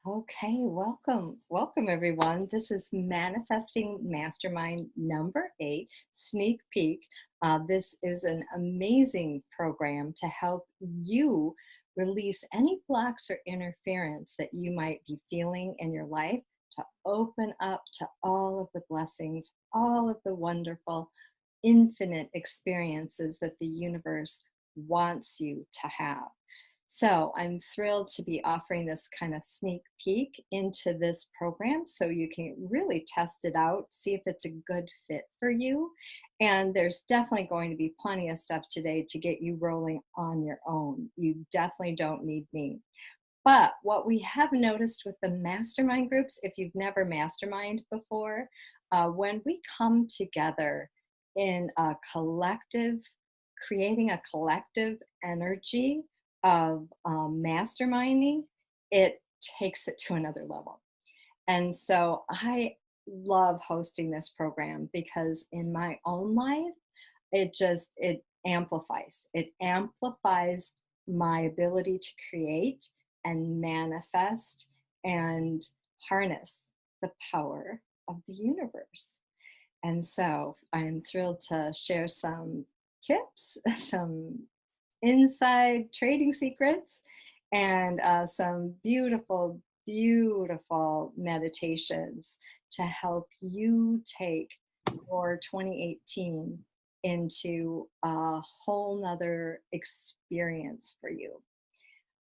Okay, welcome everyone. This is Manifesting Mastermind number 8, sneak peek. This is an amazing program to help you release any blocks or interference that you might be feeling in your life to open up to all of the blessings, all of the wonderful, infinite experiences that the universe wants you to have. So I'm thrilled to be offering this kind of sneak peek into this program so you can really test it out, see if it's a good fit for you. And there's definitely going to be plenty of stuff today to get you rolling on your own. You definitely don't need me. But what we have noticed with the mastermind groups, if you've never mastermind before, when we come together in a collective, creating a collective energy of masterminding, it takes it to another level. And so I love hosting this program because in my own life, it amplifies my ability to create and manifest and harness the power of the universe. And so I'm thrilled to share some tips, some inside trading secrets, and some beautiful, beautiful meditations to help you take your 2018 into a whole nother experience for you.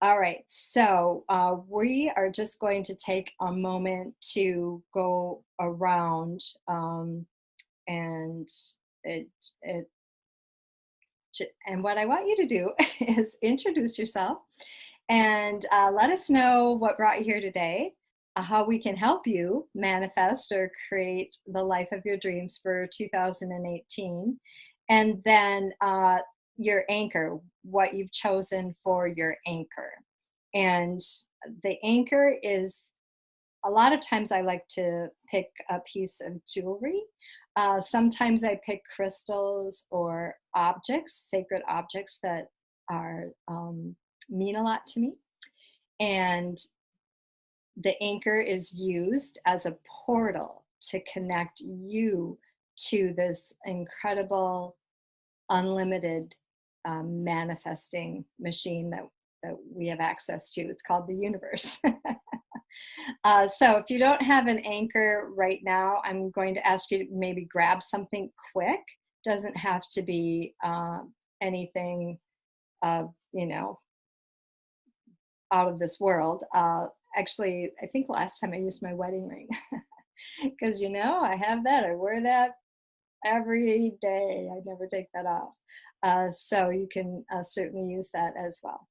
All right, so we are just going to take a moment to go around and it, it and what I want you to do is introduce yourself and let us know what brought you here today, how we can help you manifest or create the life of your dreams for 2018, and then your anchor, what you've chosen for your anchor. And the anchor is a lot of times I like to pick a piece of jewelry. Sometimes I pick crystals or objects, sacred objects that are mean a lot to me. And the anchor is used as a portal to connect you to this incredible, unlimited manifesting machine that we have access to. It's called the universe. So if you don't have an anchor right now, I'm going to ask you to maybe grab something quick. Doesn't have to be anything, you know, out of this world. Actually, I think last time I used my wedding ring because, I have that. I wear that every day. I never take that off. So you can certainly use that as well.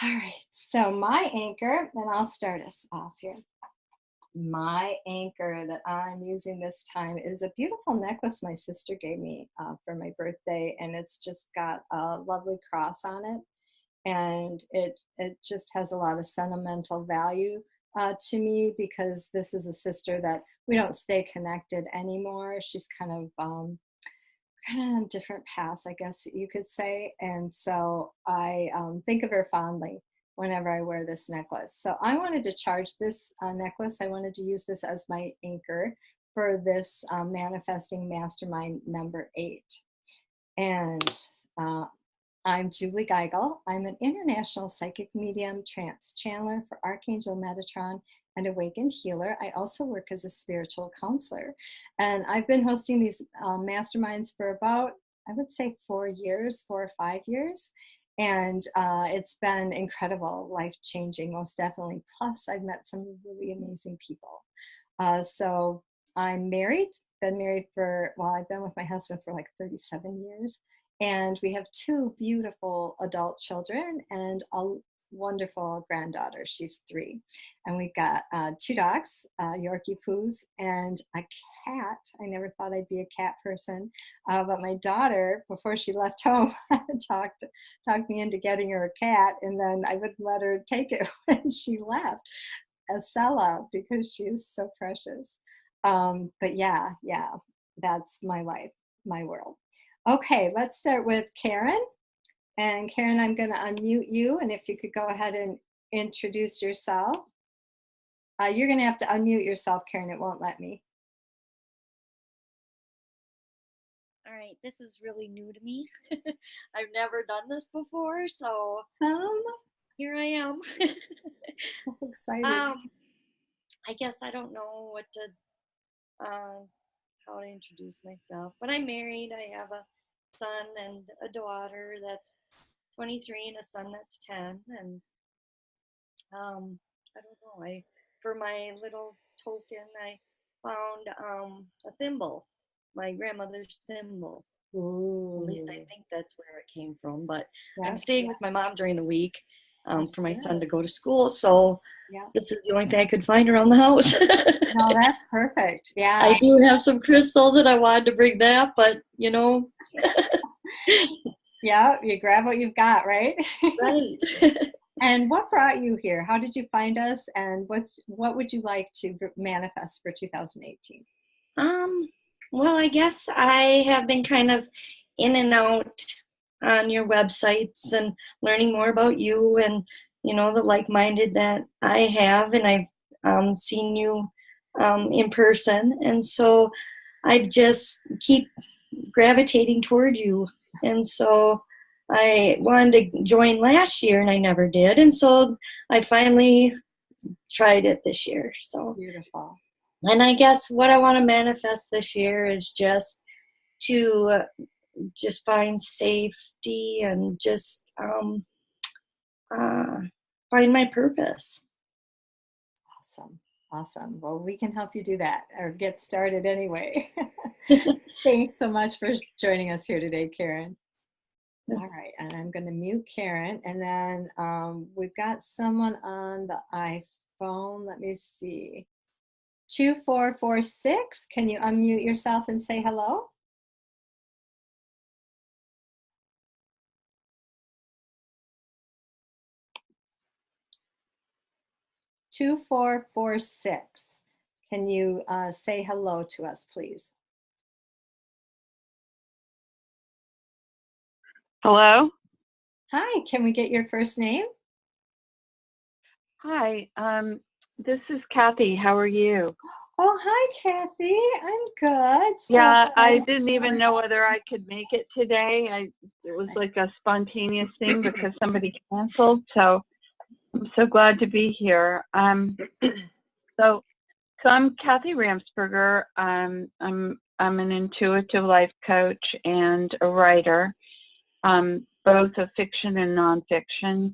All right, so my anchor, and I'll start us off here. My anchor that I'm using this time is a beautiful necklace my sister gave me for my birthday, and it's just got a lovely cross on it, and it just has a lot of sentimental value to me because this is a sister that we don't stay connected anymore. She's kind of on different paths, I guess you could say. And so I think of her fondly whenever I wear this necklace. So I wanted to charge this necklace. I wanted to use this as my anchor for this Manifesting Mastermind number 8. And I'm Julie Geigel. I'm an international psychic medium, trance channeler for Archangel Metatron and awakened healer. I also work as a spiritual counselor. And I've been hosting these masterminds for about, I would say 4 or 5 years. And it's been incredible, life-changing, most definitely. Plus, I've met some really amazing people. So I'm married, I've been with my husband for like 37 years. And we have 2 beautiful adult children and a wonderful granddaughter. She's 3. And we've got 2 dogs, Yorkie Poos, and a cat. I never thought I'd be a cat person. But my daughter, before she left home, talked me into getting her a cat. And then I wouldn't let her take it when she left. A sellout because she is so precious. But yeah, that's my life, my world. Okay, let's start with Karen. And Karen, I'm going to unmute you. And if you could go ahead and introduce yourself. You're going to have to unmute yourself, Karen. It won't let me. All right, this is really new to me. I've never done this before, so here I am. So excited. I guess I don't know what to how to introduce myself, but I'm married. I have a son and a daughter that's 23 and a son that's 10, and I don't know. For my little token, I found a thimble, my grandmother's thimble. Ooh. At least I think that's where it came from. But Yeah, I'm staying with my mom during the week for my sure. son to go to school. So Yeah. this is the only thing I could find around the house. No, that's perfect. Yeah. I do have some crystals and I wanted to bring that, but you know. Yeah, you grab what you've got, right? Right. And what brought you here? How did you find us? And what would you like to manifest for 2018? Well, I guess I have been kind of in and out on your websites and learning more about you and, you know, the like-minded that I have, and I've seen you in person. And so I just keep gravitating toward you. And so I wanted to join last year and I never did. And so I finally tried it this year. So beautiful. And I guess what I want to manifest this year is just to just find safety and just find my purpose. Awesome. Awesome. Well, we can help you do that or get started anyway. Thanks so much for joining us here today, Karen. All right, and I'm going to mute Karen, and then we've got someone on the iPhone. Let me see. 2446, can you unmute yourself and say hello? Two, 446. Can you say hello to us, please? Hello? Hi, can we get your first name? Hi, this is Kathy. How are you? Oh, hi, Kathy. I'm good. Yeah, I didn't even know whether I could make it today. It was like a spontaneous thing because somebody canceled. So I'm so glad to be here. So I'm Kathy Ramsberger. I'm an intuitive life coach and a writer, both of fiction and nonfiction.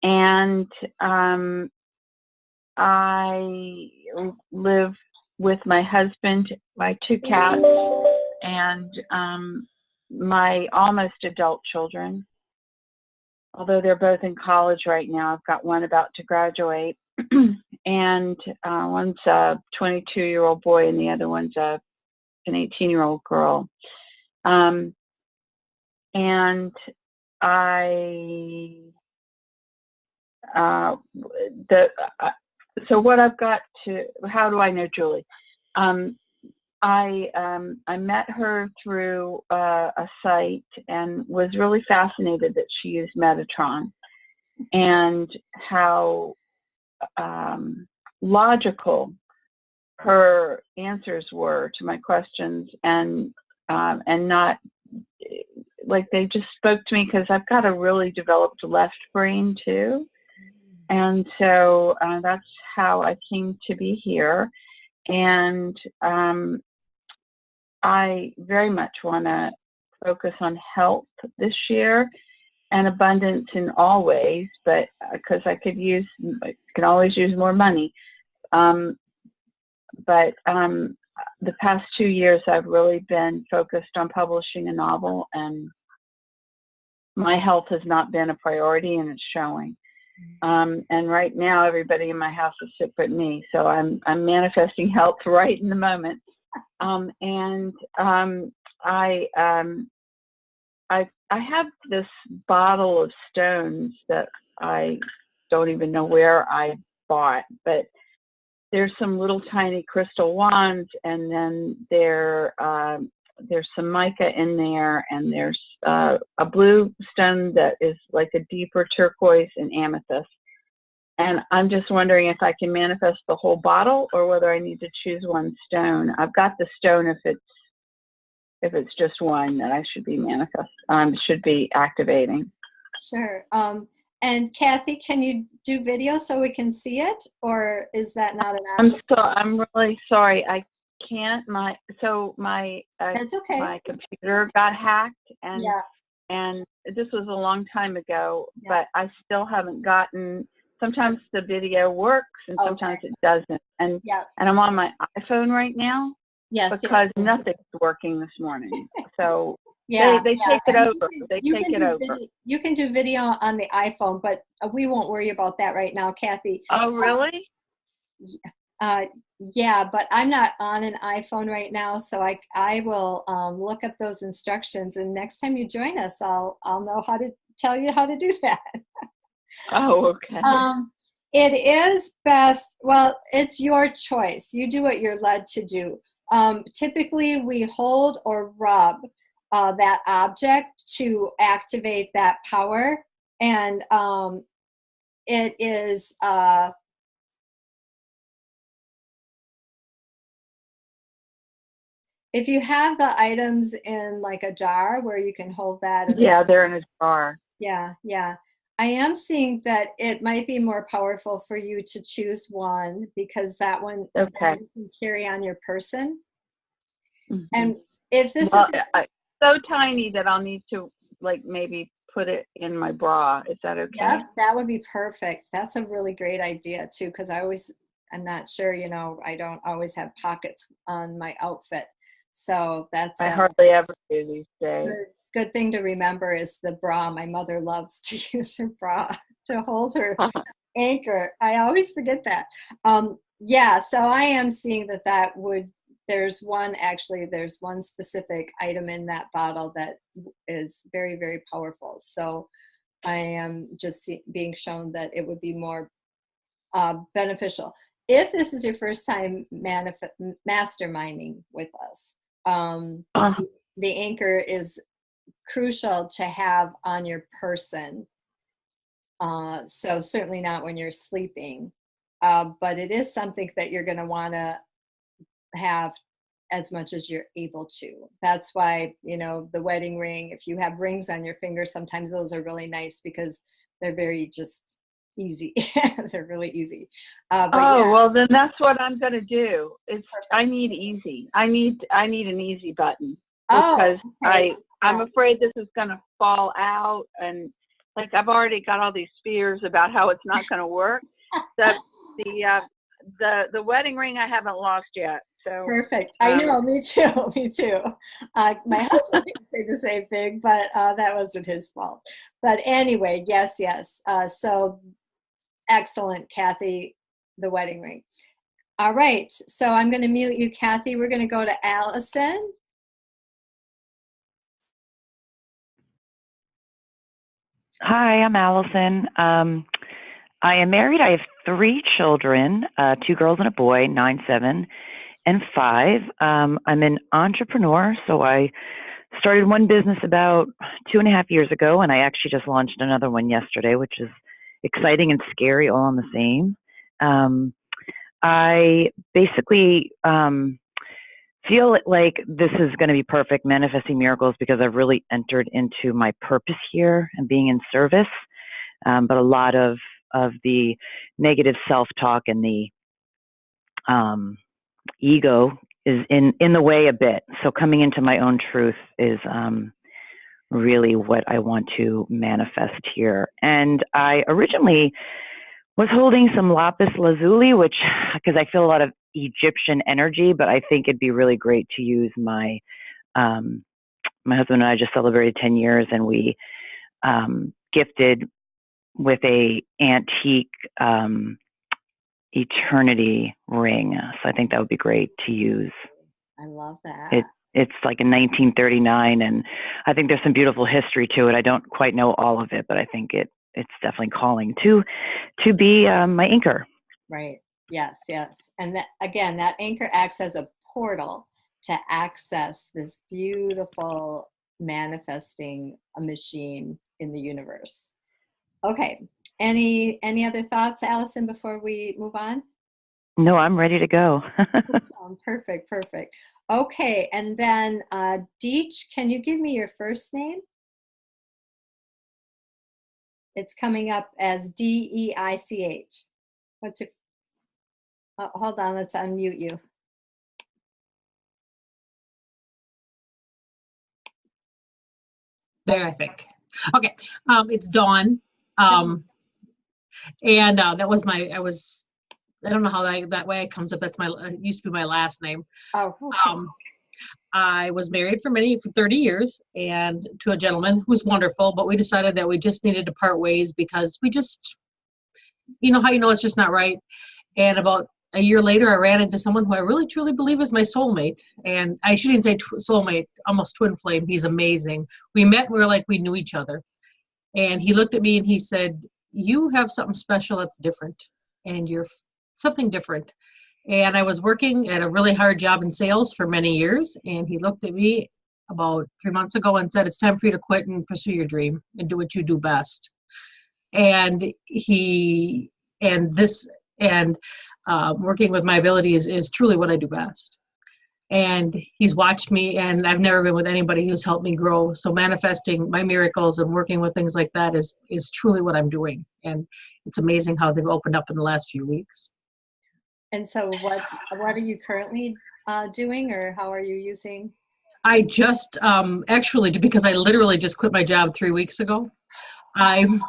And I live with my husband, my 2 cats, and my almost adult children. Although they're both in college right now, I've got one about to graduate, and one's a 22-year-old boy, and the other one's an 18-year-old girl. And so what I've got to, how do I know Julie? I met her through a site and was really fascinated that she used Metatron and how logical her answers were to my questions, and not like they just spoke to me because I've got a really developed left brain too. And so that's how I came to be here. And I very much want to focus on health this year and abundance in all ways, but because I can always use more money. But the past 2 years, I've really been focused on publishing a novel, and my health has not been a priority, and it's showing. And right now, everybody in my house is sick but me, so I'm manifesting health right in the moment. I have this bottle of stones that I don't even know where I bought, but there's some little tiny crystal wands, and then there's some mica in there, and there's a blue stone that is like a deeper turquoise and amethyst. And I'm just wondering if I can manifest the whole bottle or whether I need to choose one stone. I've got the stone if it's just one that I should be should be activating. Sure. And Kathy, can you do video so we can see it, or is that not an option? I'm really sorry. I can't. That's okay. My computer got hacked, and Yeah. and this was a long time ago, Yeah. but I still haven't gotten. Sometimes the video works, and sometimes it doesn't. And Yeah. and I'm on my iPhone right now. Yes. Because nothing's working this morning. So Yeah, they take it over. You can do video on the iPhone, but we won't worry about that right now, Kathy. Oh, really? Yeah, but I'm not on an iPhone right now, so I will look up those instructions, and next time you join us, I'll know how to tell you how to do that. Oh, okay. It is best. Well, it's your choice. You do what you're led to do. Typically, we hold or rub that object to activate that power, and it is if you have the items in like a jar where you can hold that. Yeah, they're in a jar. Yeah, yeah. I am seeing that it might be more powerful for you to choose one, because that one you can carry on your person. Mm-hmm. And if this is so tiny that I'll need to like maybe put it in my bra, is that okay? Yep, that would be perfect. That's a really great idea too, because I'm not sure, I don't always have pockets on my outfit. So that's I hardly ever do these days. Good thing to remember is the bra. My mother loves to use her bra to hold her anchor. I always forget that. Yeah, so I am seeing that there's one specific item in that bottle that is very, very powerful. So I am just being shown that it would be more beneficial. If this is your first time masterminding with us, the anchor is crucial to have on your person. So certainly not when you're sleeping, but it is something that you're going to want to have as much as you're able to. That's why, the wedding ring, if you have rings on your finger, sometimes those are really nice because they're very just easy. They're really easy. Well, then that's what I'm going to do. I need easy. I need an easy button because I'm afraid this is going to fall out, and like I've already got all these fears about how it's not going to work. The wedding ring I haven't lost yet. So perfect. I know, me too. Me too. My husband can say the same thing, but that wasn't his fault. But anyway, yes. So excellent, Kathy, the wedding ring. All right. So I'm going to mute you, Kathy. We're going to go to Allison. Hi, I'm Allison. I am married. I have 3 children, 2 girls and a boy, 9, 7, and 5. I'm an entrepreneur, so I started one business about 2.5 years ago, and I actually just launched another one yesterday, which is exciting and scary all in the same. I basically feel like this is going to be perfect, manifesting miracles, because I've really entered into my purpose here and being in service. But a lot of the negative self-talk and the ego is in the way a bit. So coming into my own truth is really what I want to manifest here. And I originally was holding some lapis lazuli, which, because I feel a lot of Egyptian energy, but I think it'd be really great to use my husband and I just celebrated 10 years, and we gifted with a antique eternity ring. So I think that would be great to use. I love that. It's like in 1939, and I think there's some beautiful history to it. I don't quite know all of it, but I think it's definitely calling to be my anchor. Right. Yes. And that anchor acts as a portal to access this beautiful manifesting machine in the universe. Okay. Any other thoughts, Allison, before we move on? No, I'm ready to go. Awesome. Perfect, perfect. Okay, and then Deech, can you give me your first name? It's coming up as Deich. What's your? Oh, hold on, let's unmute you. There, I think. Okay, it's Dawn, and that was my. I don't know how that way it comes up. That's my. It used to be my last name. Oh, okay. I was married for 30 years, and to a gentleman who was wonderful, but we decided that we just needed to part ways because we just, you know how you know it's just not right. And about a year later, I ran into someone who I really truly believe is my soulmate. And I shouldn't say soulmate, almost twin flame. He's amazing. We met, we were like we knew each other. And he looked at me and he said, "You have something special that's different, and you're something different." And I was working at a really hard job in sales for many years. And he looked at me about 3 months ago and said, "It's time for you to quit and pursue your dream and do what you do best." And working with my abilities is truly what I do best. And he's watched me, and I've never been with anybody who's helped me grow. So manifesting my miracles and working with things like that is truly what I'm doing. And it's amazing how they've opened up in the last few weeks. And so what are you currently doing, or how are you using? I just actually, because I literally just quit my job 3 weeks ago, I'm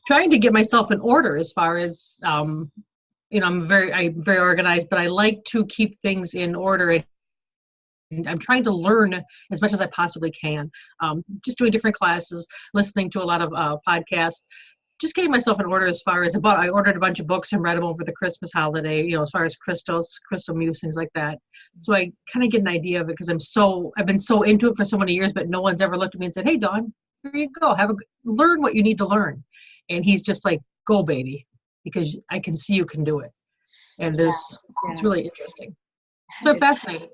trying to get myself in order as far as I'm very organized, but I like to keep things in order, and I'm trying to learn as much as I possibly can. Just doing different classes, listening to a lot of podcasts, just getting myself in order as far as I ordered a bunch of books and read them over the Christmas holiday, as far as crystal muse, things like that. So I kind of get an idea of it because I've been so into it for so many years, but no one's ever looked at me and said, "Hey, Dawn, here you go, learn what you need to learn." And he's just like, "Go, baby," because I can see you can do it. And it's really interesting. So fascinating.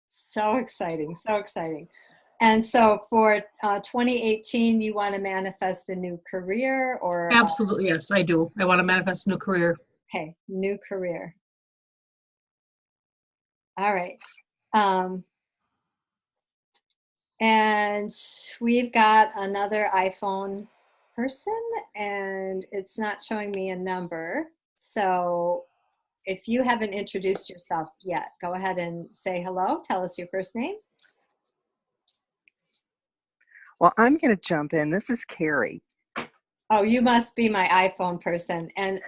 So exciting, so exciting. And so for 2018, you want to manifest a new career, or? Absolutely, yes, I do. I want to manifest a new career. Okay, new career. All right. And we've got another iPhone person, and it's not showing me a number. So if you haven't introduced yourself yet, go ahead and say hello. Tell us your first name. Well, I'm going to jump in. This is Carrie. Oh, you must be my iPhone person. And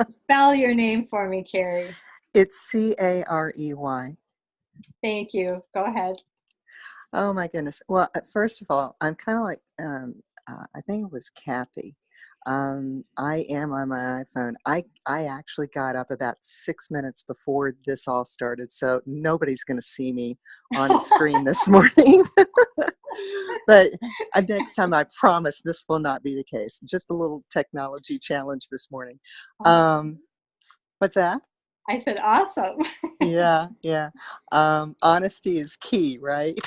spell your name for me, Carrie. It's Carey. Thank you. Go ahead. Oh, my goodness. Well, first of all, I'm kind of like, I think it was Kathy. I am on my iPhone. I actually got up about 6 minutes before this all started, so nobody's going to see me on the screen this morning. But next time, I promise this will not be the case. Just a little technology challenge this morning. What's that? I said awesome. Yeah. Honesty is key, right?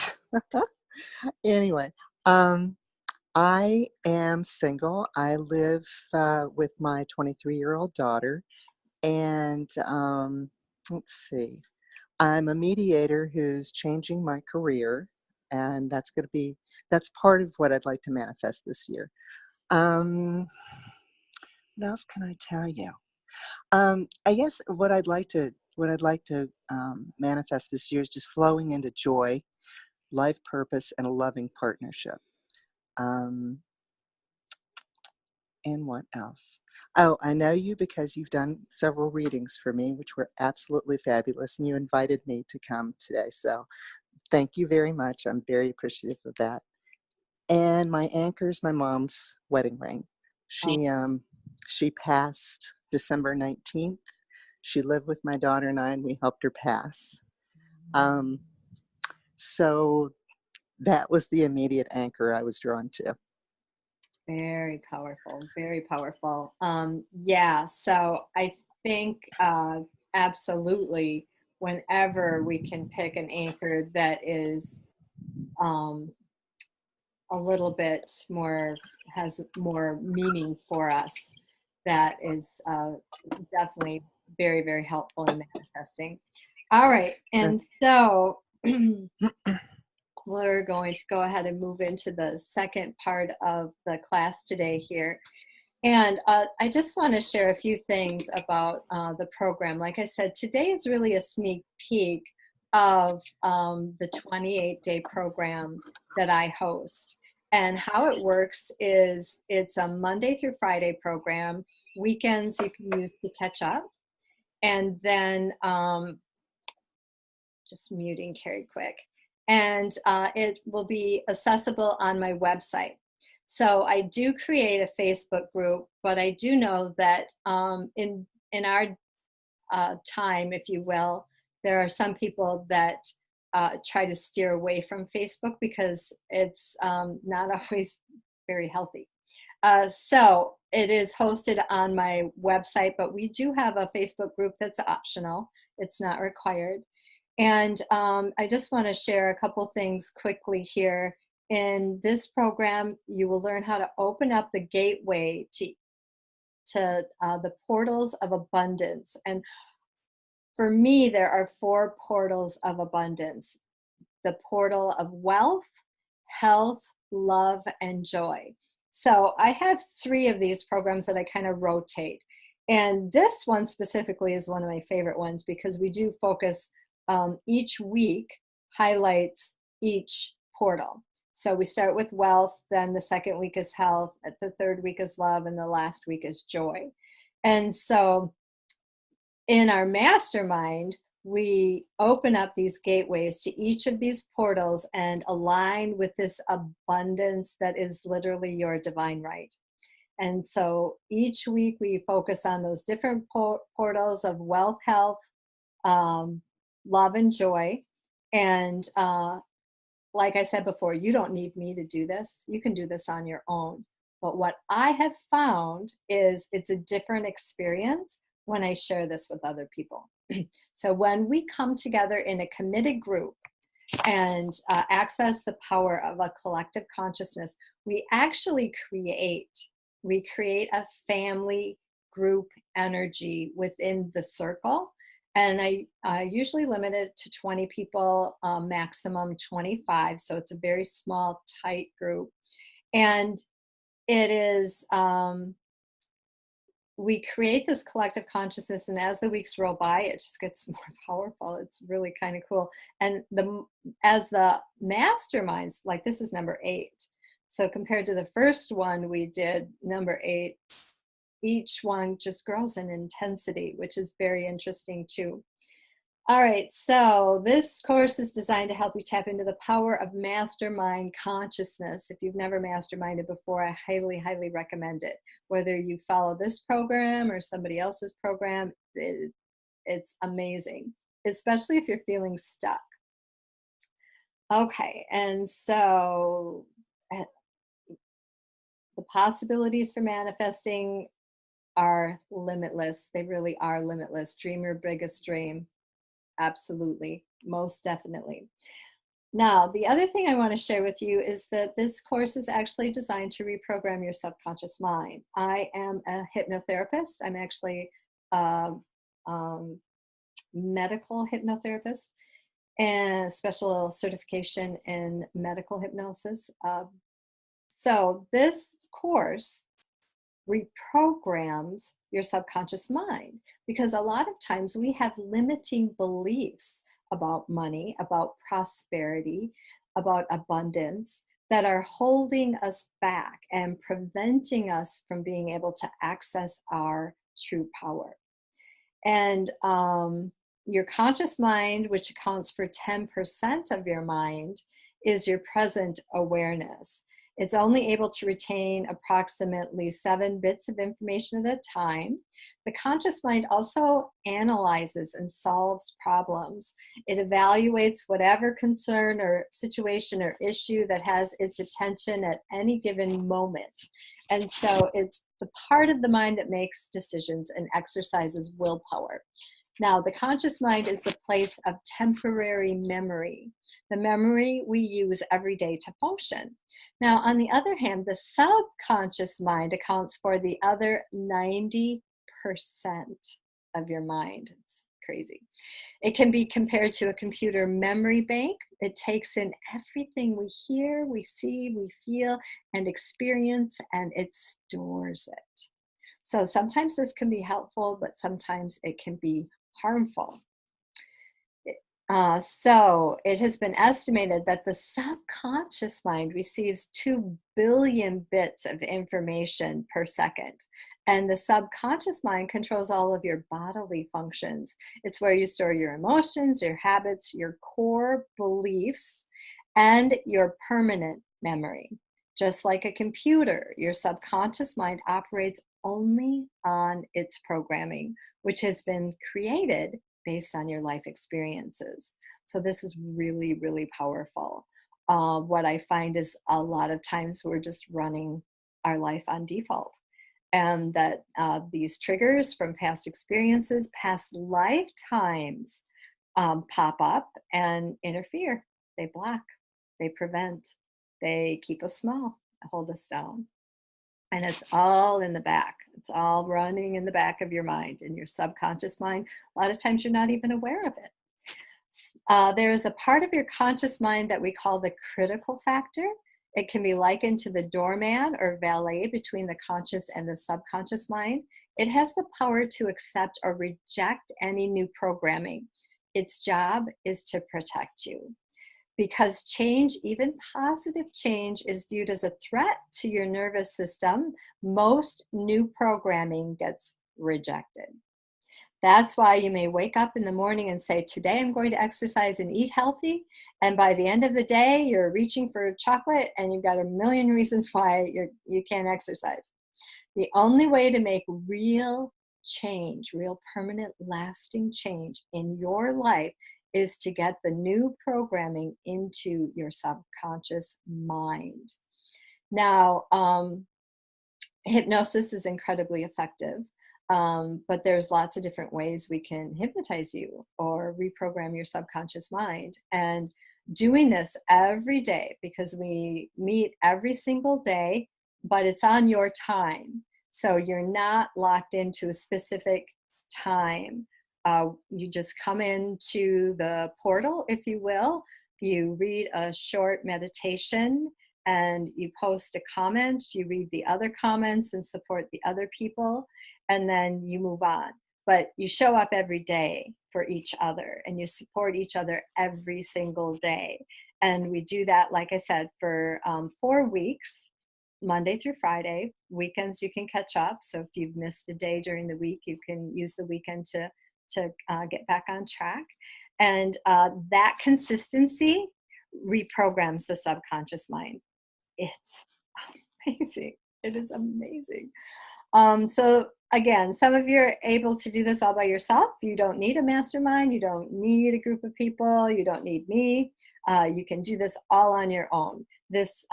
Anyway, I am single. I live with my 23-year-old daughter, and let's see. I'm a mediator who's changing my career, and that's part of what I'd like to manifest this year. What else can I tell you? I guess what I'd like to manifest this year is just flowing into joy, life purpose, and a loving partnership. And what else? Oh, I know you because you've done several readings for me, which were absolutely fabulous, and you invited me to come today. So thank you very much. I'm very appreciative of that. And my anchor is my mom's wedding ring. She passed December 19th. She lived with my daughter and I, and we helped her pass. So that was the immediate anchor I was drawn to. Very powerful, very powerful. Yeah, so I think absolutely whenever we can pick an anchor that is a little bit more, has more meaning for us, that is definitely very, very helpful in manifesting. All right, and so we're going to go ahead and move into the second part of the class today here. And I just want to share a few things about the program. Like I said, today is really a sneak peek of the 28-day program that I host. And how it works is it's a Monday through Friday program. Weekends you can use to catch up. And then, just muting Carrie quick. And it will be accessible on my website. So I do create a Facebook group, but I do know that in our time, if you will, there are some people that try to steer away from Facebook because it's not always very healthy. So it is hosted on my website, but we do have a Facebook group that's optional. It's not required. And I just want to share a couple things quickly here. In this program, you will learn how to open up the gateway to the portals of abundance. And for me, there are 4 portals of abundance: the portal of wealth, health, love, and joy. So I have 3 of these programs that I kind of rotate. And this one specifically is one of my favorite ones because we do focus, each week highlights each portal. So we start with wealth, then the second week is health, the third week is love, and the last week is joy. And so in our mastermind, we open up these gateways to each of these portals and align with this abundance that is literally your divine right. And so each week we focus on those different portals of wealth, health, love, and joy. And like I said before, you don't need me to do this. You can do this on your own. But what I have found is it's a different experience when I share this with other people. So when we come together in a committed group and access the power of a collective consciousness, we actually create a family group energy within the circle. And I usually limit it to 20 people, maximum 25. So it's a very small, tight group. And it is, we create this collective consciousness, and as the weeks roll by, it just gets more powerful. It's really kind of cool. And as the masterminds, like this is number 8. So compared to the first one we did, number 8, each one just grows in intensity, which is very interesting too. All right, so this course is designed to help you tap into the power of mastermind consciousness. If you've never masterminded before, I highly, highly recommend it. Whether you follow this program or somebody else's program, it's amazing, especially if you're feeling stuck. Okay, and so the possibilities for manifesting are limitless. They really are limitless. Dream your biggest dream. Absolutely, most definitely. Now, the other thing I want to share with you is that this course is actually designed to reprogram your subconscious mind. I am a hypnotherapist. I'm actually a medical hypnotherapist and special certification in medical hypnosis. So this course reprograms your subconscious mind, because a lot of times we have limiting beliefs about money, about prosperity, about abundance that are holding us back and preventing us from being able to access our true power. And your conscious mind, which accounts for 10% of your mind, is your present awareness. It's only able to retain approximately 7 bits of information at a time. The conscious mind also analyzes and solves problems. It evaluates whatever concern or situation or issue that has its attention at any given moment. And so it's the part of the mind that makes decisions and exercises willpower. Now, the conscious mind is the place of temporary memory, the memory we use every day to function. Now, on the other hand, the subconscious mind accounts for the other 90% of your mind. It's crazy. It can be compared to a computer memory bank. It takes in everything we hear, we see, we feel, and experience, and it stores it. So sometimes this can be helpful, but sometimes it can be harmful. So it has been estimated that the subconscious mind receives 2 billion bits of information per second. And the subconscious mind controls all of your bodily functions. It's where you store your emotions, your habits, your core beliefs, and your permanent memory. Just like a computer, your subconscious mind operates only on its programming, which has been created based on your life experiences. So this is really, really powerful. What I find is a lot of times we're just running our life on default, and that these triggers from past experiences, past lifetimes, pop up and interfere. They block, they prevent, they keep us small, hold us down. And it's all in the back. It's all running in the back of your mind, in your subconscious mind. A lot of times you're not even aware of it. There's a part of your conscious mind that we call the critical factor. It can be likened to the doorman or valet between the conscious and the subconscious mind. It has the power to accept or reject any new programming. Its job is to protect you. Because change, even positive change, is viewed as a threat to your nervous system, most new programming gets rejected. That's why you may wake up in the morning and say, today I'm going to exercise and eat healthy. And by the end of the day, you're reaching for chocolate and you've got a million reasons why you can't exercise. The only way to make real change, real permanent, lasting change in your life is to get the new programming into your subconscious mind. Now, hypnosis is incredibly effective, but there's lots of different ways we can hypnotize you or reprogram your subconscious mind. And doing this every day, because we meet every single day, but it's on your time. So you're not locked into a specific time. You just come into the portal, if you will. You read a short meditation and you post a comment. You read the other comments and support the other people, and then you move on. But you show up every day for each other and you support each other every single day. And we do that, like I said, for 4 weeks, Monday through Friday. Weekends you can catch up. So if you've missed a day during the week, you can use the weekend to get back on track. And that consistency reprograms the subconscious mind. It's amazing. It is amazing. So again, some of you are able to do this all by yourself. You don't need a mastermind. You don't need a group of people. You don't need me. You can do this all on your own. This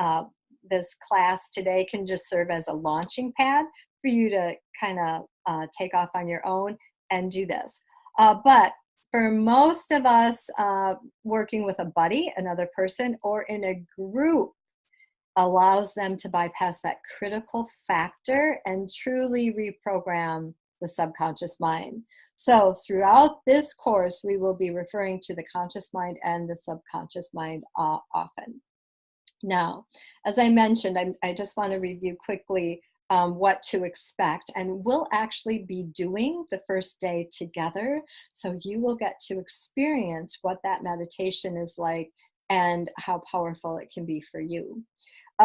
class today can just serve as a launching pad for you to kind of take off on your own and do this. But for most of us, working with a buddy, another person, or in a group allows them to bypass that critical factor and truly reprogram the subconscious mind. So throughout this course, we will be referring to the conscious mind and the subconscious mind often. Now, as I mentioned, I just want to review quickly what to expect, and we'll actually be doing the first day together, so you will get to experience what that meditation is like and how powerful it can be for you.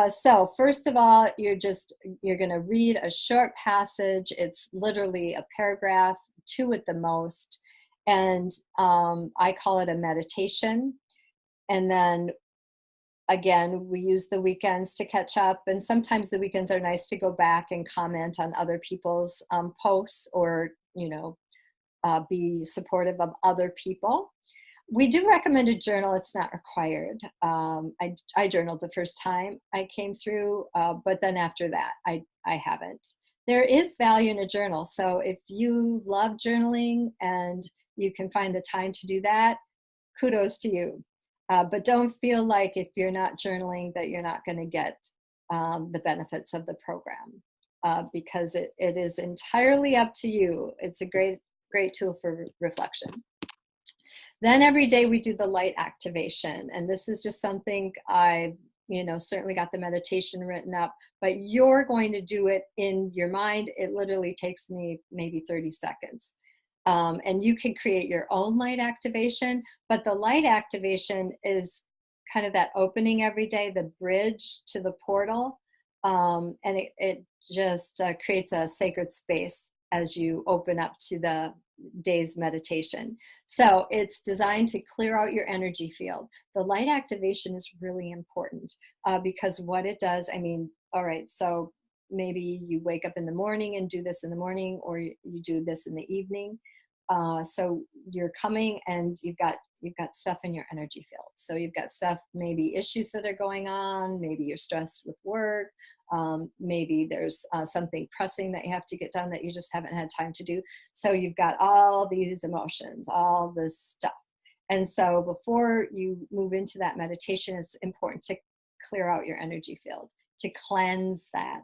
So first of all, you're going to read a short passage. It's literally a paragraph, 2 at the most, and I call it a meditation. And then again, we use the weekends to catch up, and sometimes the weekends are nice to go back and comment on other people's posts, or be supportive of other people. We do recommend a journal. It's not required. I journaled the first time I came through, but then after that, I haven't. There is value in a journal. So if you love journaling and you can find the time to do that, kudos to you. But don't feel like if you're not journaling that you're not going to get the benefits of the program, because it is entirely up to you. It's a great tool for reflection. Then every day we do the light activation, and this is just something I've certainly got the meditation written up, but you're going to do it in your mind. It literally takes me maybe 30 seconds. And you can create your own light activation, but the light activation is kind of that opening every day, the bridge to the portal. And it just creates a sacred space as you open up to the day's meditation. So it's designed to clear out your energy field. The light activation is really important because what it does, all right, so maybe you wake up in the morning and do this in the morning, or you do this in the evening. So you're coming and you've got stuff in your energy field. So you've got stuff, maybe issues that are going on, maybe you're stressed with work, maybe there's something pressing that you have to get done that you just haven't had time to do. So you've got all these emotions, all this stuff. And so before you move into that meditation, it's important to clear out your energy field, to cleanse that.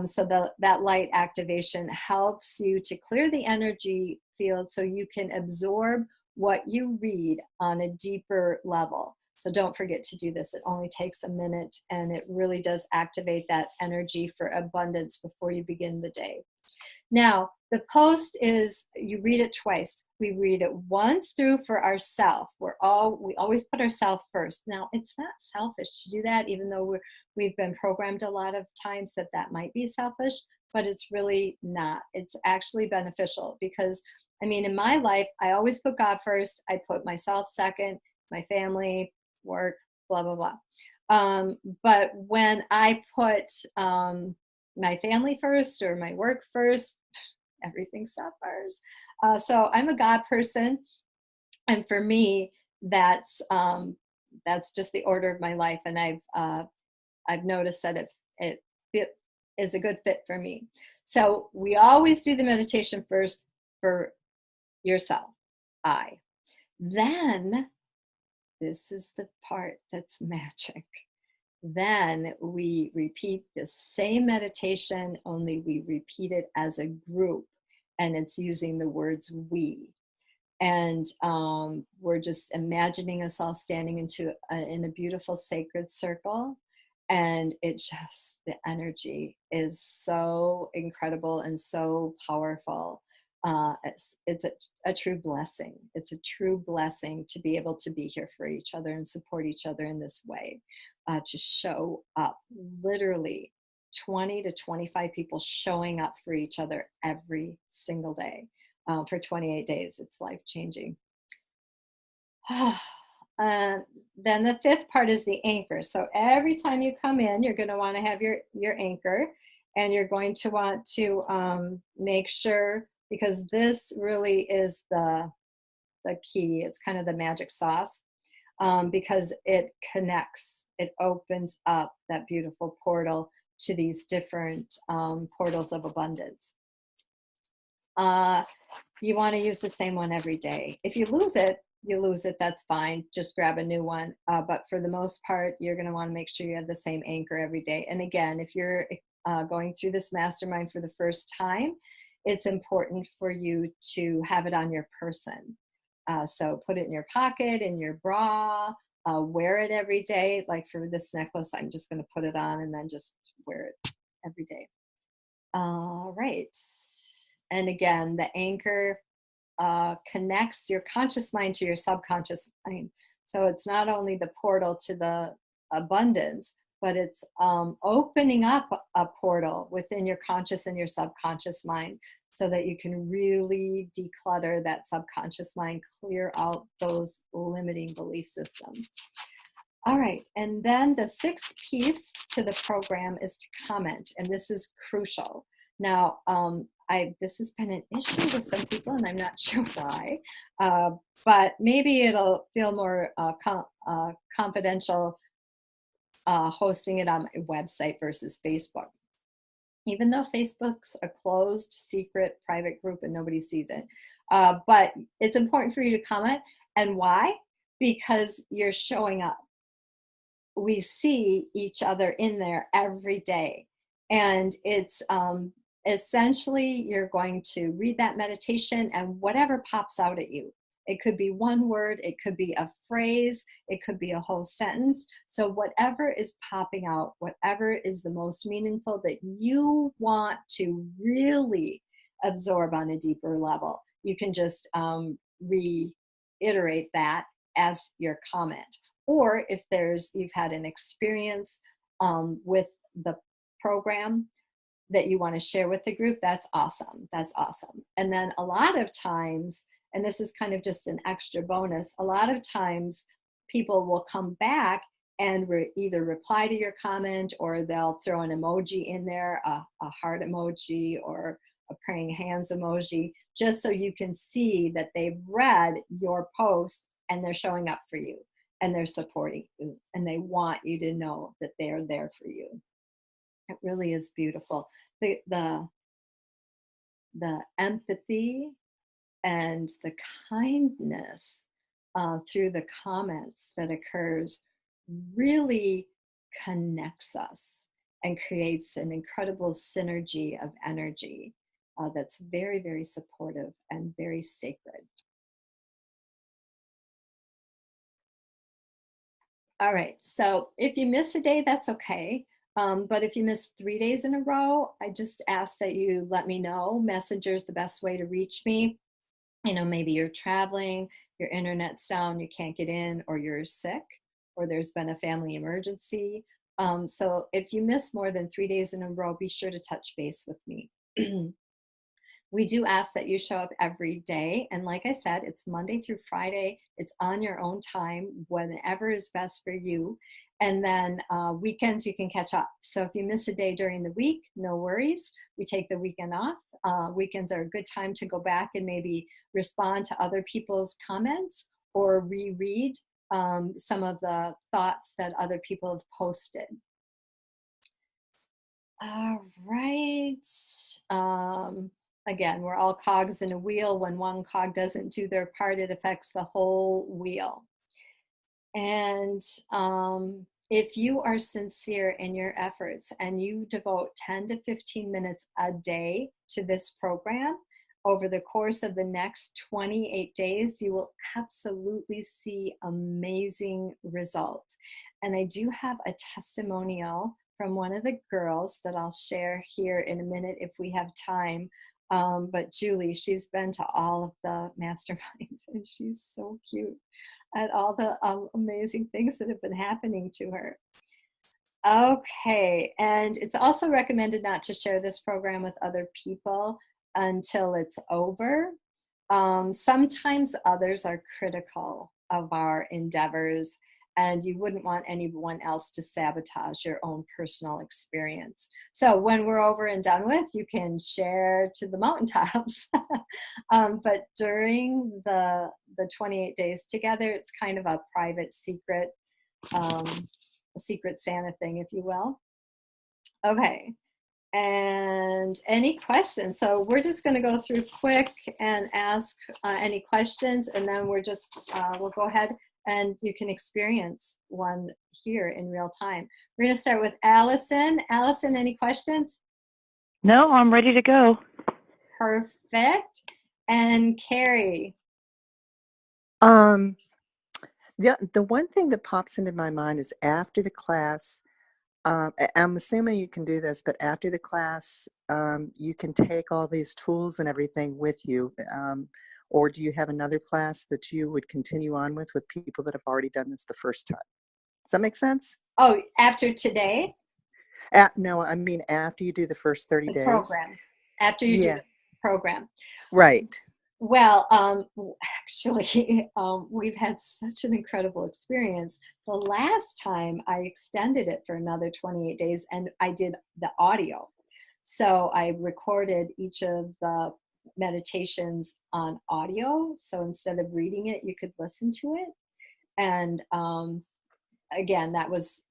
So that light activation helps you to clear the energy field so you can absorb what you read on a deeper level. So don't forget to do this. It only takes a minute, and it really does activate that energy for abundance before you begin the day. Now, the post is, you read it twice. We read it once through for ourselves. We always put ourselves first. Now, it's not selfish to do that, even though we've been programmed a lot of times that might be selfish, but it's really not. It's actually beneficial because, in my life, I always put God first. I put myself second, my family, work, blah, blah, blah. But when I put my family first or my work first, everything suffers. So I'm a God person, and for me, that's just the order of my life, and I've noticed that it is a good fit for me. So we always do the meditation first for yourself, Then, this is the part that's magic. Then we repeat the same meditation, only we repeat it as a group, and it's using the words we. And we're just imagining us all standing in a beautiful sacred circle. And the energy is so incredible and so powerful. It's a true blessing. It's a true blessing to be able to be here for each other and support each other in this way, to show up. Literally 20 to 25 people showing up for each other every single day for 28 days. It's life-changing. Then the fifth part is the anchor. So every time you come in, you're going to want to have your anchor, and you're going to want to make sure, because this really is the key. It's kind of the magic sauce, because it connects, it opens up that beautiful portal to these different portals of abundance. You want to use the same one every day. If you lose it, that's fine. Just grab a new one. But for the most part, you're going to want to make sure you have the same anchor every day. And again, if you're going through this mastermind for the first time, it's important for you to have it on your person. So put it in your pocket, in your bra, wear it every day. Like for this necklace, I'm just going to put it on and then just wear it every day. All right. And again, the anchor connects your conscious mind to your subconscious mind. So it's not only the portal to the abundance, but it's opening up a portal within your conscious and your subconscious mind, so that you can really declutter that subconscious mind, clear out those limiting belief systems. All right, and then the sixth piece to the program is to comment, and this is crucial. Now, this has been an issue with some people, and I'm not sure why, but maybe it'll feel more confidential hosting it on my website versus Facebook. Even though Facebook's a closed, secret, private group and nobody sees it. But it's important for you to comment. And why? because you're showing up. We see each other in there every day. And it's essentially, you're going to read that meditation and whatever pops out at you. It could be one word, it could be a phrase, it could be a whole sentence. So, whatever is popping out, whatever is the most meaningful that you want to really absorb on a deeper level, you can just reiterate that as your comment. Or if you've had an experience with the program that you want to share with the group, that's awesome. That's awesome. And then a lot of times, and this is kind of just an extra bonus, a lot of times people will come back and either reply to your comment, or they'll throw an emoji in there, a heart emoji or a praying hands emoji, just so you can see that they've read your post and they're showing up for you and they're supporting you and they want you to know that they're there for you. It really is beautiful. The empathy and the kindness through the comments that occurs really connects us and creates an incredible synergy of energy that's very, very supportive and very sacred. All right, so if you miss a day, that's okay. But if you miss 3 days in a row, I just ask that you let me know. Messenger is the best way to reach me. Maybe you're traveling, your internet's down, you can't get in, or you're sick, or there's been a family emergency. So if you miss more than 3 days in a row, be sure to touch base with me. We do ask that you show up every day. And like I said, it's Monday through Friday. It's on your own time, whenever is best for you. And then weekends, you can catch up. So if you miss a day during the week, no worries. We take the weekend off. Weekends are a good time to go back and maybe respond to other people's comments or reread some of the thoughts that other people have posted. All right. Again, we're all cogs in a wheel. When one cog doesn't do their part, it affects the whole wheel. And if you are sincere in your efforts and you devote 10 to 15 minutes a day to this program, over the course of the next 28 days, you will absolutely see amazing results. And I do have a testimonial from one of the girls that I'll share here in a minute if we have time. But Julie, she's been to all of the masterminds and she's so cute at all the amazing things that have been happening to her. Okay, and it's also recommended not to share this program with other people until it's over. Sometimes others are critical of our endeavors, and you wouldn't want anyone else to sabotage your own personal experience. So when we're over and done with, you can share to the mountaintops. But during the 28 days together, it's kind of a private secret, a secret Santa thing, if you will. Okay. And any questions? So we're just going to go through quick and ask any questions, and then we'll go ahead and you can experience one here in real time. We're going to start with Allison. Allison, any questions? No, I'm ready to go. Perfect. And Carrie? The one thing that pops into my mind is after the class, I'm assuming you can do this, but after the class, you can take all these tools and everything with you. Or do you have another class that you would continue on with people that have already done this the first time? Does that make sense? Oh, after today? No, I mean after you do the first 30 days. Program. After you do the program. Right. Well, actually, we've had such an incredible experience. The last time I extended it for another 28 days and I did the audio. So I recorded each of the meditations on audio. So instead of reading it, you could listen to it. And again, that was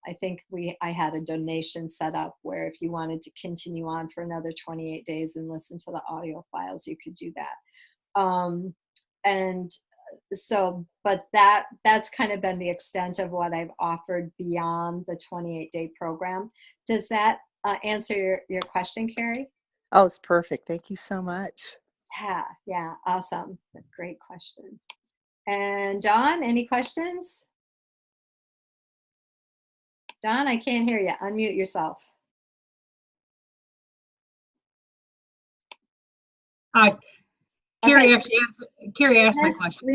I think I had a donation set up where if you wanted to continue on for another 28 days and listen to the audio files, you could do that. And but that's kind of been the extent of what I've offered beyond the 28-day program. Does that answer your question, Carrie? Oh, it's perfect. Thank you so much. Yeah, awesome. Great question. And Dawn, any questions? Dawn, I can't hear you. Unmute yourself. Carrie Okay. actually asked my question.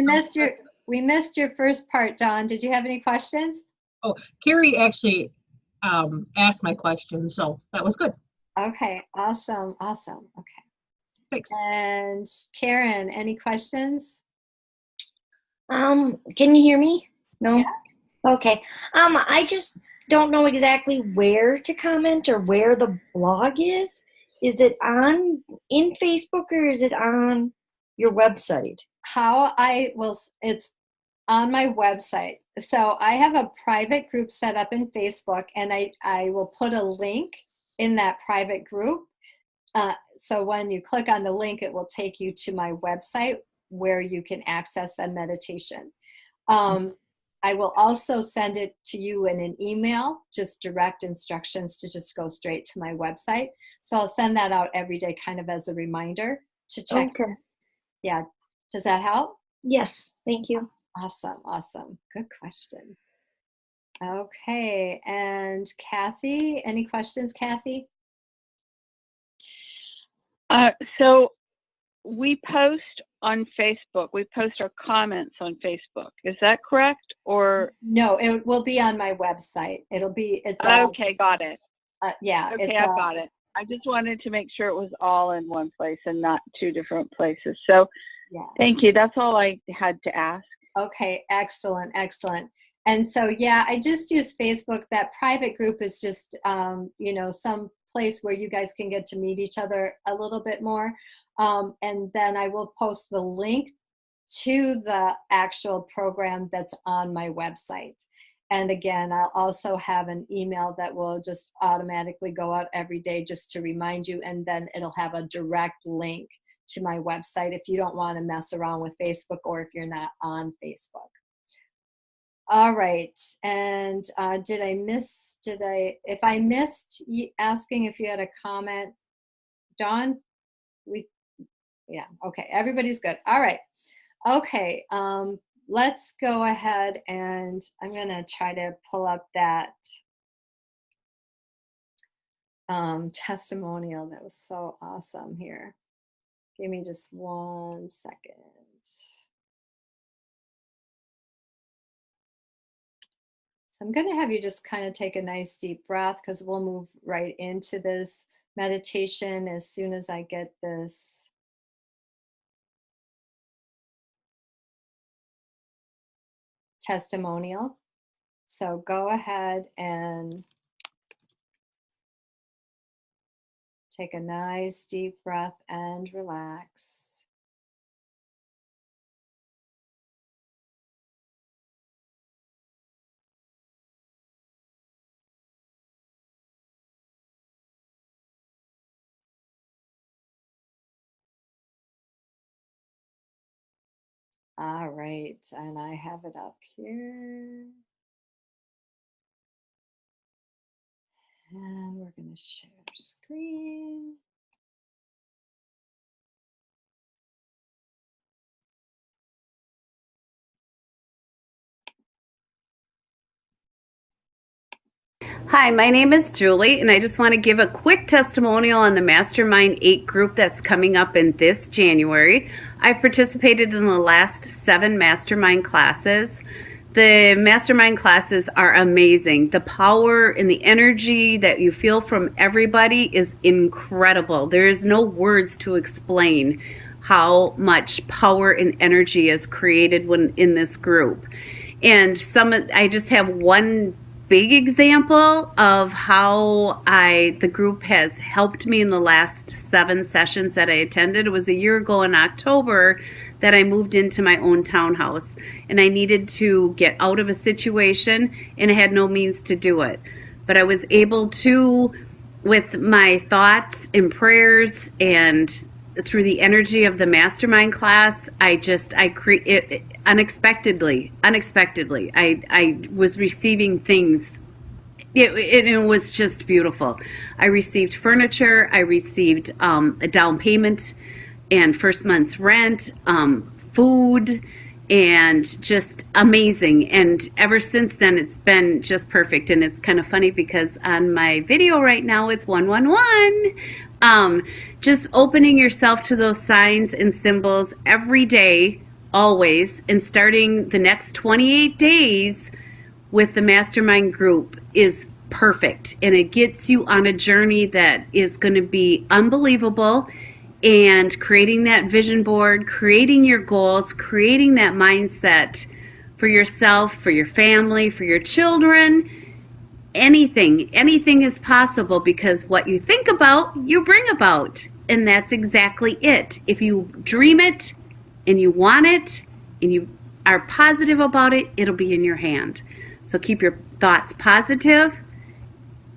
We missed your first part, Dawn. Did you have any questions? Oh, Carrie actually asked my question, so that was good. Okay, awesome. Okay. Thanks. And Karen, any questions? Can you hear me? No? Yeah. Okay. I just don't know exactly where to comment or where the blog is. Is it in Facebook or is it on your website? It's on my website. So I have a private group set up in Facebook, and I will put a link in that private group. So when you click on the link, it will take you to my website where you can access that meditation. I will also send it to you in an email, just direct instructions to just go straight to my website. So I'll send that out every day kind of as a reminder to check. Okay. Yeah. Does that help? Yes. Thank you. Awesome. Good question. Okay. And Kathy, any questions, Kathy? So we post on Facebook. We post our comments on Facebook. Is that correct? Or no, it will be on my website. It's okay. Got it. Yeah. Okay, I've got it. I just wanted to make sure it was all in one place and not two different places. So yeah. Thank you. That's all I had to ask. Okay. Excellent. And so, yeah, I just use Facebook. That private group is just, some place where you guys can get to meet each other a little bit more. And then I will post the link to the actual program that's on my website. And again, I'll also have an email that will just automatically go out every day just to remind you. And then it'll have a direct link to my website if you don't want to mess around with Facebook or if you're not on Facebook. All right. And if I missed asking if you had a comment, Dawn, yeah, okay. Everybody's good. All right. Okay. Let's go ahead and I'm going to try to pull up that testimonial that was so awesome here. Give me just 1 second. So I'm going to have you just kind of take a nice deep breath because we'll move right into this meditation as soon as I get this testimonial. So go ahead and take a nice deep breath and relax. All right, and I have it up here. And we're going to share screen. Hi, my name is Julie, and I just want to give a quick testimonial on the Mastermind 8 group that's coming up in this January. I've participated in the last 7 Mastermind classes. The Mastermind classes are amazing. The power and the energy that you feel from everybody is incredible. There is no words to explain how much power and energy is created when in this group. And I just have one big example of how the group has helped me in the last 7 sessions that I attended. It was a year ago in October that I moved into my own townhouse, and I needed to get out of a situation, and I had no means to do it. But I was able to, with my thoughts and prayers and through the energy of the Mastermind class, I unexpectedly. I was receiving things. It was just beautiful. I received furniture. I received a down payment and first month's rent, food, and just amazing. And ever since then, it's been just perfect. And it's kind of funny because on my video right now, it's 111. Just opening yourself to those signs and symbols every day, always, and starting the next 28 days with the mastermind group is perfect. And it gets you on a journey that is going to be unbelievable. And creating that vision board, creating your goals, creating that mindset for yourself, for your family, for your children, anything is possible, because what you think about, you bring about. And that's exactly it. If you dream it and you want it and you are positive about it, it'll be in your hand. So keep your thoughts positive,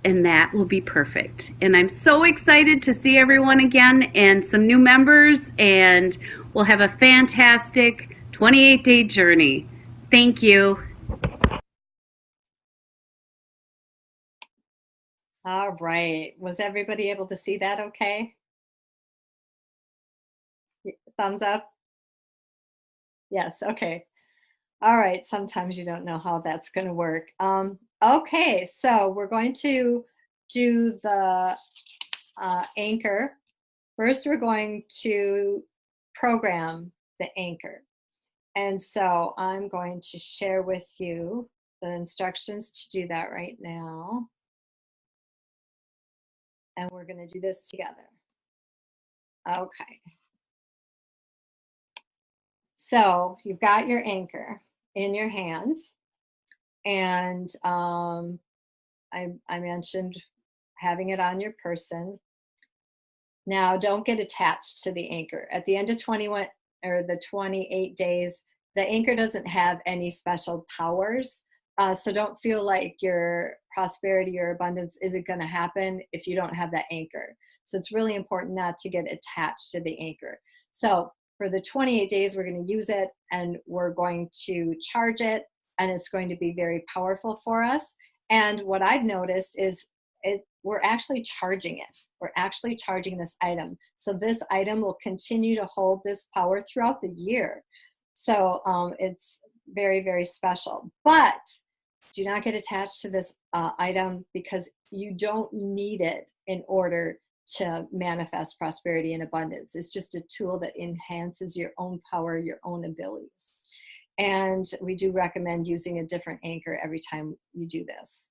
and that will be perfect. And I'm so excited to see everyone again and some new members, and we'll have a fantastic 28-day journey. Thank you. All right. Was everybody able to see that okay? Thumbs up? Yes, okay. All right, sometimes you don't know how that's going to work. Okay, so we're going to do the anchor. First, we're going to program the anchor. And so I'm going to share with you the instructions to do that right now. And we're going to do this together. Okay. So you've got your anchor in your hands. And I mentioned having it on your person. Now, don't get attached to the anchor. At the end of 21 or the 28 days, the anchor doesn't have any special powers. So don't feel like your prosperity or abundance isn't going to happen if you don't have that anchor. So it's really important not to get attached to the anchor. So for the 28 days, we're going to use it, and we're going to charge it, and it's going to be very powerful for us. And what I've noticed is we're actually charging it. We're actually charging this item. So this item will continue to hold this power throughout the year. So it's very, very special. But do not get attached to this item, because you don't need it in order to manifest prosperity and abundance. It's just a tool that enhances your own power, your own abilities. And we do recommend using a different anchor every time you do this.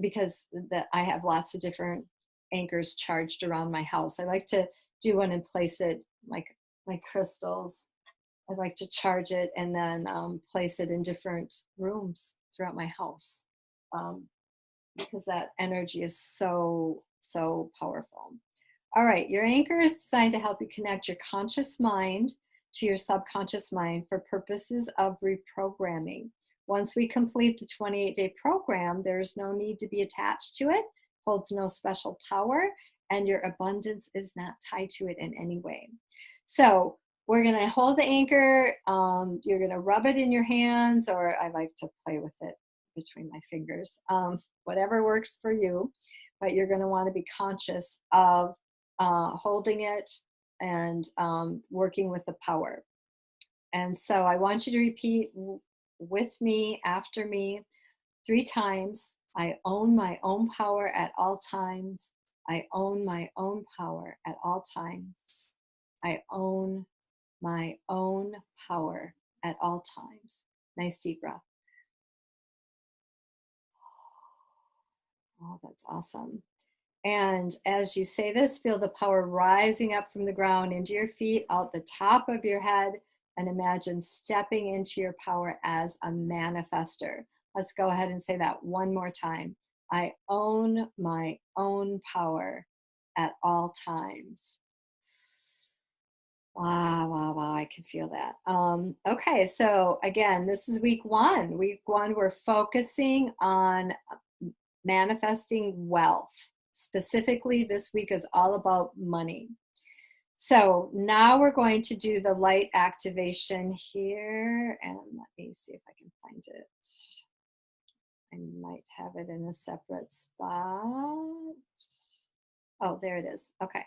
Because I have lots of different anchors charged around my house. I like to do one and place it, like my crystals. I like to charge it and then place it in different rooms throughout my house, because that energy is so, so powerful. All right, your anchor is designed to help you connect your conscious mind to your subconscious mind for purposes of reprogramming. Once we complete the 28-day program, there's no need to be attached to it, holds no special power, and your abundance is not tied to it in any way. So we're going to hold the anchor. You're going to rub it in your hands, or I like to play with it between my fingers, whatever works for you. But you're going to want to be conscious of holding it and working with the power. And so I want you to repeat with me, after me, 3 times. I own my own power at all times. I own my own power at all times. I own my own power at all times. Nice deep breath. Oh, that's awesome. And as you say this, feel the power rising up from the ground into your feet, out the top of your head, and imagine stepping into your power as a manifester. Let's go ahead and say that one more time. I own my own power at all times. Wow, wow, wow, I can feel that. Okay, so again, this is week 1. Week 1, we're focusing on manifesting wealth. Specifically, this week is all about money. So now we're going to do the light activation here, and let me see if I can find it. I might have it in a separate spot. Oh, there it is. Okay.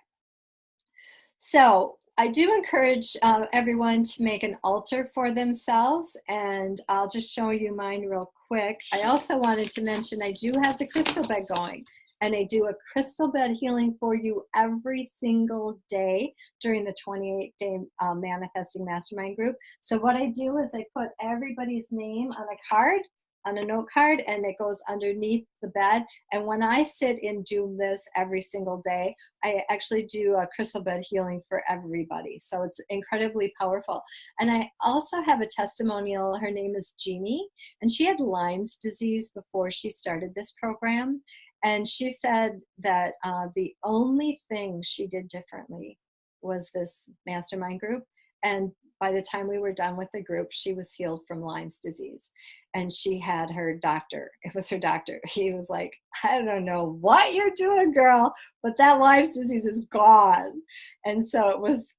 So I do encourage everyone to make an altar for themselves, and I'll just show you mine real quick. I also wanted to mention I do have the crystal bed going, and I do a crystal bed healing for you every single day during the 28-day Manifesting Mastermind group. So what I do is I put everybody's name on a card, on a note card, and it goes underneath the bed. And when I sit and do this every single day, I actually do a crystal bed healing for everybody. So it's incredibly powerful. And I also have a testimonial. Her name is Jeannie, and she had Lyme's disease before she started this program. And she said that the only thing she did differently was this mastermind group. And by the time we were done with the group, she was healed from Lyme's disease. And she had her doctor. It was her doctor. He was like, I don't know what you're doing, girl, but that Lyme's disease is gone. And so it was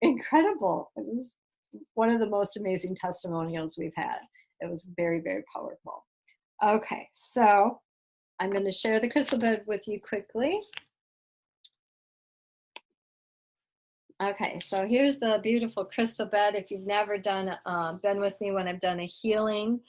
incredible. It was one of the most amazing testimonials we've had. It was very, very powerful. Okay, so I'm going to share the crystal bed with you quickly. Okay, so here's the beautiful crystal bed. If you've never been with me when I've done a healing,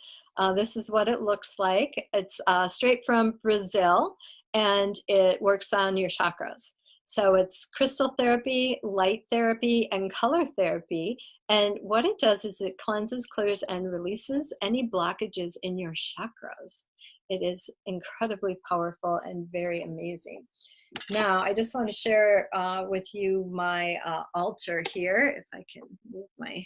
this is what it looks like. It's straight from Brazil, and it works on your chakras. So it's crystal therapy, light therapy, and color therapy. And what it does is it cleanses, clears, and releases any blockages in your chakras. It is incredibly powerful and very amazing. Now, I just want to share with you my altar here. If I can move my,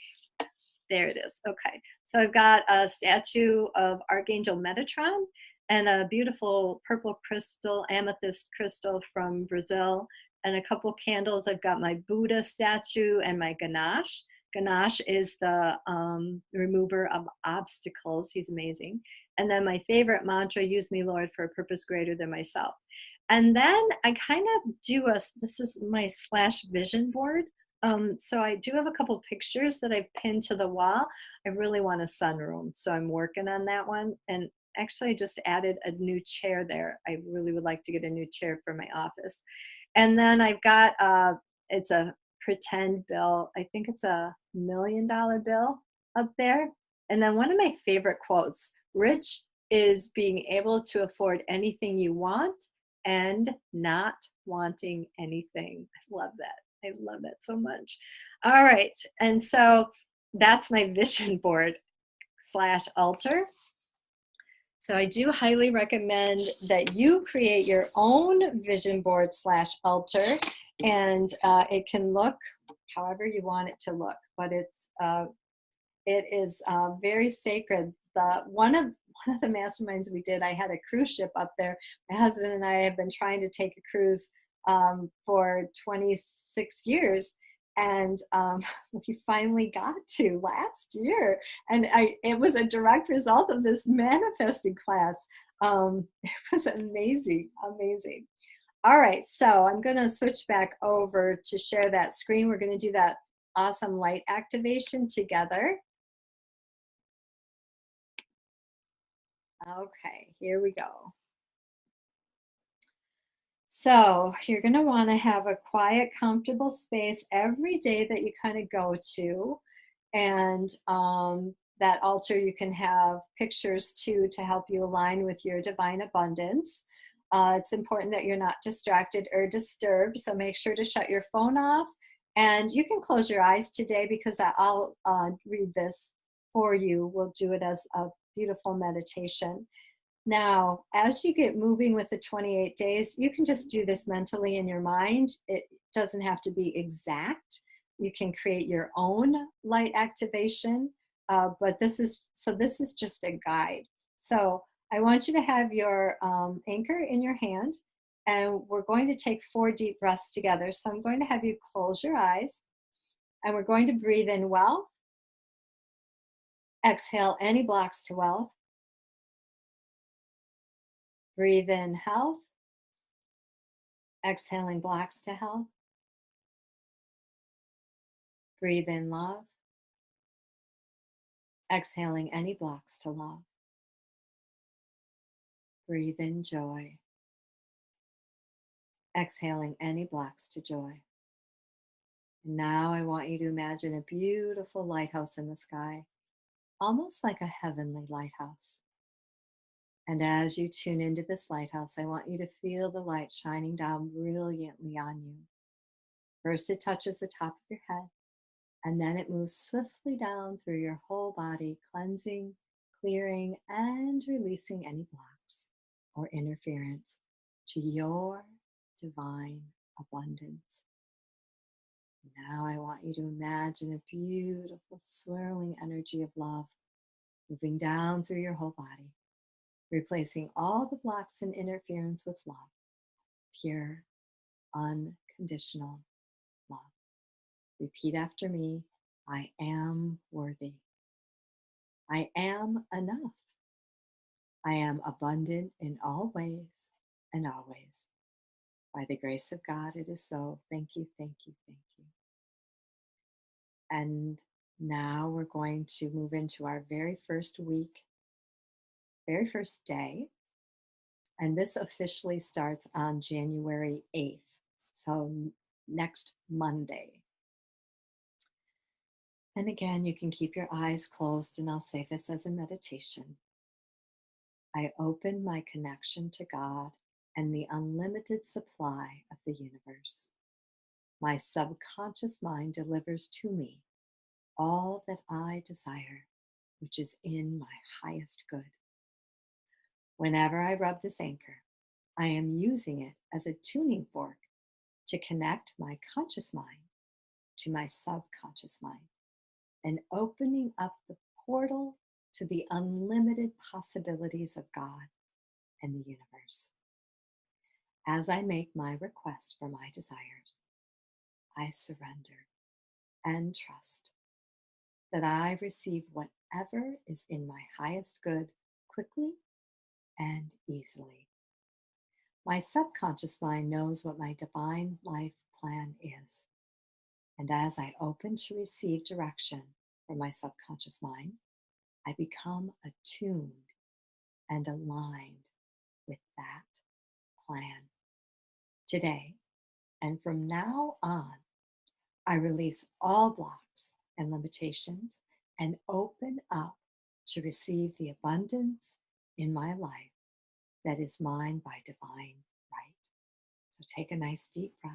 there it is. Okay, so I've got a statue of Archangel Metatron and a beautiful purple crystal, amethyst crystal from Brazil, and a couple candles. I've got my Buddha statue and my Ganesh. Ganesh is the remover of obstacles. He's amazing. And then my favorite mantra, use me, Lord, for a purpose greater than myself. And then I kind of do this is my / vision board. So I do have a couple pictures that I've pinned to the wall. I really want a sunroom, so I'm working on that one. And actually I just added a new chair there. I really would like to get a new chair for my office. And then I've got, it's a pretend bill. I think it's a $1 million bill up there. And then one of my favorite quotes, rich is being able to afford anything you want and not wanting anything. I love that. I love that so much. All right. And so that's my vision board / altar. So I do highly recommend that you create your own vision board / altar, and it can look however you want it to look, but it is very sacred. One of the masterminds we did, I had a cruise ship up there. My husband and I have been trying to take a cruise for 26 years. And we finally got to last year. And it was a direct result of this manifesting class. It was amazing, amazing. All right, so I'm gonna switch back over to share that screen. We're gonna do that awesome light activation together. Okay, here we go. So you're going to want to have a quiet, comfortable space every day that you kind of go to. And that altar, you can have pictures too to help you align with your divine abundance. It's important that you're not distracted or disturbed. So make sure to shut your phone off. And you can close your eyes today because I'll read this for you. We'll do it as a beautiful meditation. Now, as you get moving with the 28 days, you can just do this mentally in your mind. It doesn't have to be exact. You can create your own light activation, but this is just a guide. So I want you to have your anchor in your hand, and we're going to take 4 deep breaths together. So I'm going to have you close your eyes, and we're going to breathe in wealth. Exhale any blocks to wealth. Breathe in health. Exhaling blocks to health. Breathe in love, exhaling any blocks to love. Breathe in joy, exhaling any blocks to joy. And now I want you to imagine a beautiful lighthouse in the sky, almost like a heavenly lighthouse. And as you tune into this lighthouse, I want you to feel the light shining down brilliantly on you. First, it touches the top of your head, and then it moves swiftly down through your whole body, cleansing, clearing, and releasing any blocks or interference to your divine abundance. Now I want you to imagine a beautiful swirling energy of love moving down through your whole body, replacing all the blocks and interference with love, pure, unconditional love. Repeat after me. I am worthy. I am enough. I am abundant in all ways and always. By the grace of God, it is so. Thank you, thank you, thank you. And now we're going to move into our very first week, very first day. And this officially starts on January 8th. So next Monday. And again, you can keep your eyes closed, and I'll say this as a meditation. I open my connection to God and the unlimited supply of the universe. My subconscious mind delivers to me all that I desire, which is in my highest good. Whenever I rub this anchor, I am using it as a tuning fork to connect my conscious mind to my subconscious mind and opening up the portal to the unlimited possibilities of God and the universe. As I make my request for my desires, I surrender and trust that I receive whatever is in my highest good quickly and easily. My subconscious mind knows what my divine life plan is. And as I open to receive direction from my subconscious mind, I become attuned and aligned with that plan. Today, and from now on, I release all blocks and limitations and open up to receive the abundance in my life that is mine by divine right. So take a nice deep breath.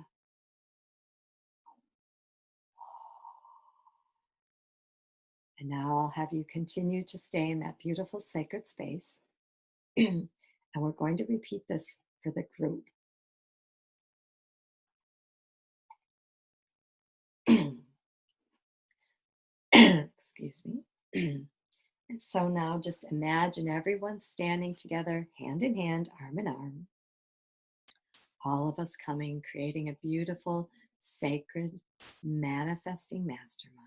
And now I'll have you continue to stay in that beautiful sacred space. And we're going to repeat this for the group. Excuse me. And so now just imagine everyone standing together, hand in hand, arm in arm. All of us coming, creating a beautiful, sacred, manifesting mastermind.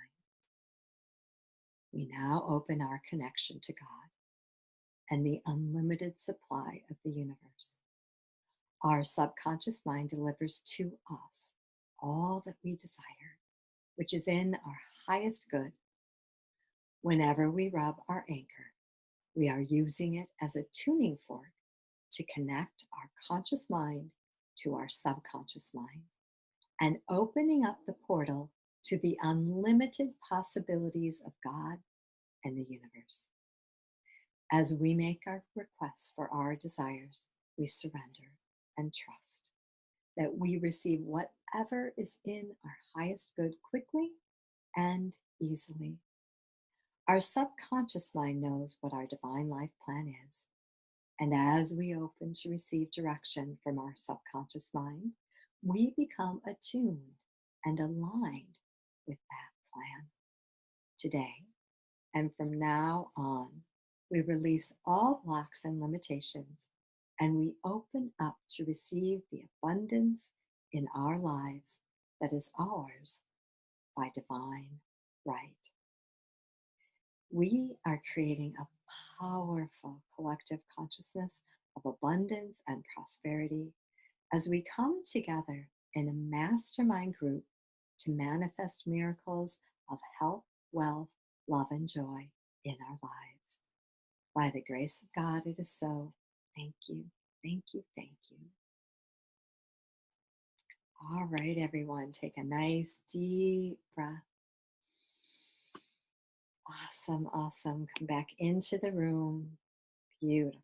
We now open our connection to God and the unlimited supply of the universe. Our subconscious mind delivers to us all that we desire, which is in our highest good. Whenever we rub our anchor, we are using it as a tuning fork to connect our conscious mind to our subconscious mind and opening up the portal to the unlimited possibilities of God and the universe. As we make our requests for our desires, we surrender and trust that we receive whatever is in our highest good quickly and easily. Our subconscious mind knows what our divine life plan is. And as we open to receive direction from our subconscious mind, we become attuned and aligned with that plan. Today, and from now on, we release all blocks and limitations, and we open up to receive the abundance in our lives that is ours by divine right. We are creating a powerful collective consciousness of abundance and prosperity as we come together in a mastermind group to manifest miracles of health, wealth, love, and joy in our lives. By the grace of God, it is so. Thank you, thank you, thank you. All right, everyone, take a nice deep breath. Awesome, awesome. Come back into the room. Beautiful,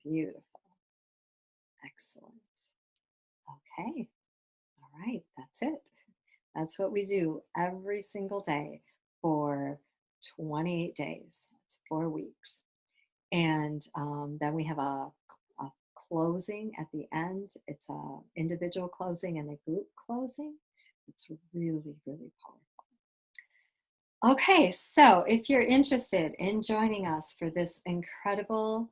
beautiful. Excellent. Okay. All right. That's it. That's what we do every single day for 28 days. That's 4 weeks. And then we have a closing at the end. It's a individual closing and a group closing. It's really, really powerful. Okay, so if you're interested in joining us for this incredible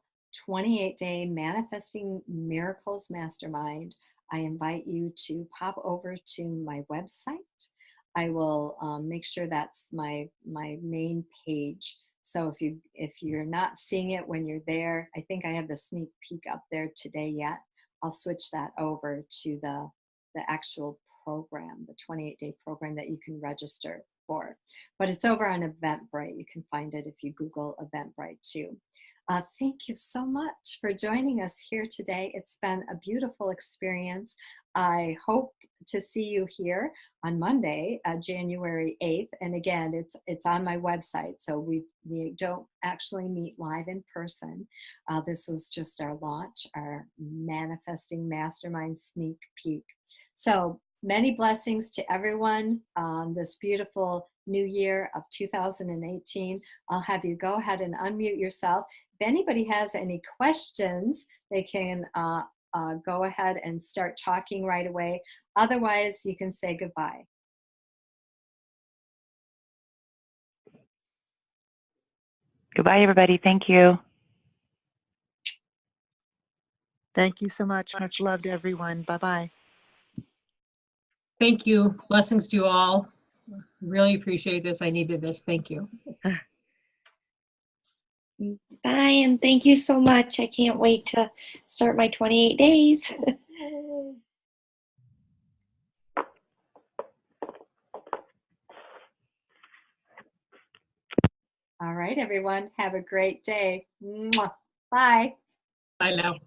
28-day Manifesting Miracles Mastermind, I invite you to pop over to my website. I will make sure that's my main page. So if you're not seeing it when you're there, I think I have the sneak peek up there today yet. I'll switch that over to the actual program, the 28-day program that you can register for. But it's over on Eventbrite. You can find it if you Google Eventbrite too. Thank you so much for joining us here today. It's been a beautiful experience. I hope to see you here on Monday, January 8th. And again, it's on my website, so we don't actually meet live in person. This was just our launch, our Manifesting Mastermind sneak peek. So many blessings to everyone on this beautiful new year of 2018. I'll have you go ahead and unmute yourself. If anybody has any questions, they can go ahead and start talking right away. Otherwise, you can say goodbye. Goodbye, everybody. Thank you. Thank you so much. Much love to everyone. Bye-bye. Thank you. Blessings to you all. Really appreciate this. I needed this. Thank you. Bye, and thank you so much. I can't wait to start my 28 days. All right, everyone. Have a great day. Mwah. Bye. Bye now.